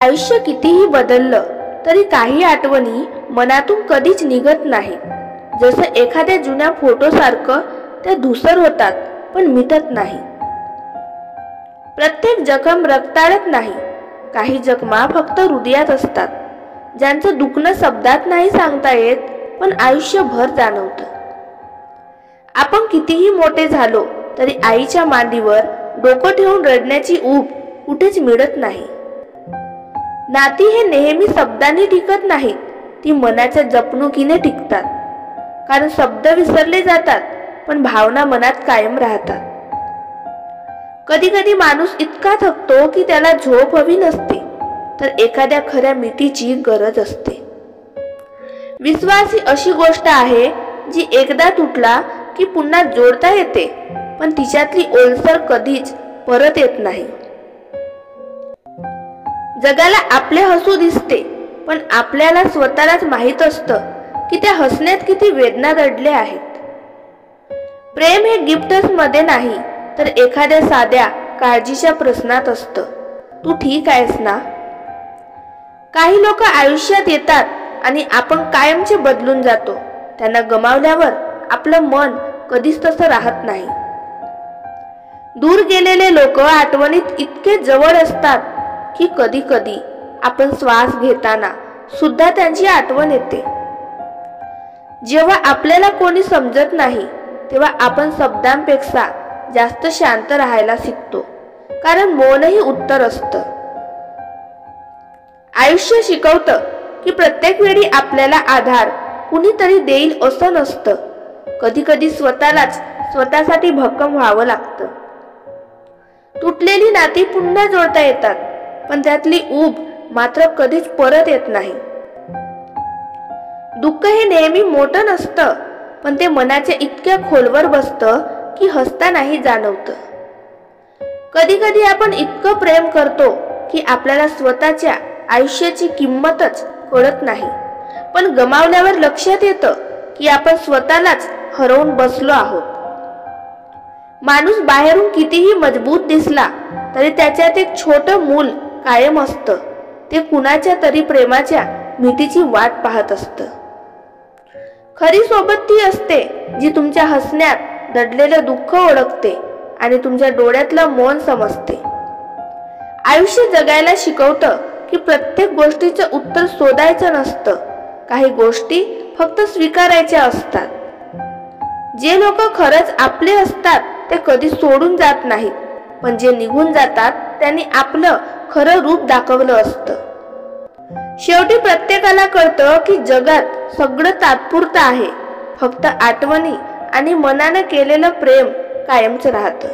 आयुष्य कितीही बदललं तरी काही आठवणी मनातून कधीच निघत नाही। जसं एखाद्या जुन्या फोटोसारखं त्या धूसर होतात पण मिटत नाही। प्रत्येक जखम रक्ताळत नाही, काही जखमा फक्त हृदयात असतात, ज्यांचं दुखणं शब्दात नाही सांगता येत पण आयुष्यभर जाणवतं। आपण कितीही मोठे झालो तरी आईच्या मांडीवर डोकं ठेवून रडण्याची ऊब कुठेच मिळत नाही। नाती हे नेहमी शब्दांनी टिकत नाहीत, ती मनाच्या जपणुकीने टिकतात। कारण शब्द विसरले जातात पण भावना मनात कायम राहतात। कधी कधी माणूस इतका थकतो की त्याला झोप हवी नसते, तर एखाद्या खऱ्या मिठीची गरज असते। विश्वास ही अशी गोष्ट आहे जी एकदा तुटला की पुन्हा जोडता येते, पण तिच्यातली ओलसर कधीच परत येत नाही। जगाला आपले हसू दिसते, पण आपल्याला स्वतःलाच माहित असतं की त्या हसण्यात किती वेदना दडल्या आहेत। प्रेम हे गिफ्टच मध्ये नाही, तर एखाद्या साध्या काळजीच्या प्रश्नात असतं, तू ठीक आहेस ना? काही लोक आयुष्यात येतात आणि आपण कायमचे बदलून जातो। त्यांना गमावल्यावर आपलं मन कधीच तसं राहत नाही। दूर गेलेले लोक आठवणीत इतके जवळ असतात की कधी कधी आपण श्वास घेताना सुद्धा त्यांची आठवण येते। जेव्हा आपल्याला कोणी समजत नाही तेव्हा आपण शब्दांपेक्षा जास्त शांत राहायला शिकतो, कारण मौनही उत्तर असतं। आयुष्य शिकवतं की प्रत्येक वेळी आपल्याला आधार कुणीतरी देईल असं नसतं। कधी कधी स्वतःलाच स्वतःसाठी भक्कम व्हावं लागतं। तुटलेली नाती पुन्हा जोडता येतात, पण त्यातली ऊब मात्र कधीच परत येत नाही। दुःख हे नेहमी मोठं नसतं, पण ते मनाच्या इतक्या खोलवर बसतं की हसतानाही जाणवतं। कधी कधी आपण इतकं प्रेम करतो की आपल्याला स्वतःच्या आयुष्याची किंमतच कळत नाही, पण गमावल्यावर लक्षात येतं की आपण स्वतःलाच हरवून बसलो आहोत। माणूस बाहेरून कितीही मजबूत दिसला तरी त्याच्यात एक छोटं मूल कायम असतं, ते कुणाच्या तरी प्रेमाच्या मिठीची वाट पाहत असतं। खरी सोबत ती असते जी तुमच्या हसण्यात दडलेलं दुःख ओळखते आणि तुमच्या डोळ्यातलं मौन समजते। आयुष्य जगायला शिकवतं की प्रत्येक गोष्टीचं उत्तर शोधायचं नसतं, काही गोष्टी फक्त स्वीकारायच्या असतात। जे लोक खरंच आपले असतात ते कधी सोडून जात नाहीत, पण जे निघून जातात त्यांनी आपलं खरं रूप दाखवलं असतं। शेवटी प्रत्येकाला कळतं की जगात सगळं तात्पुरतं आहे, फक्त आठवणी आणि मनानं केलेलं प्रेम कायमच राहतं।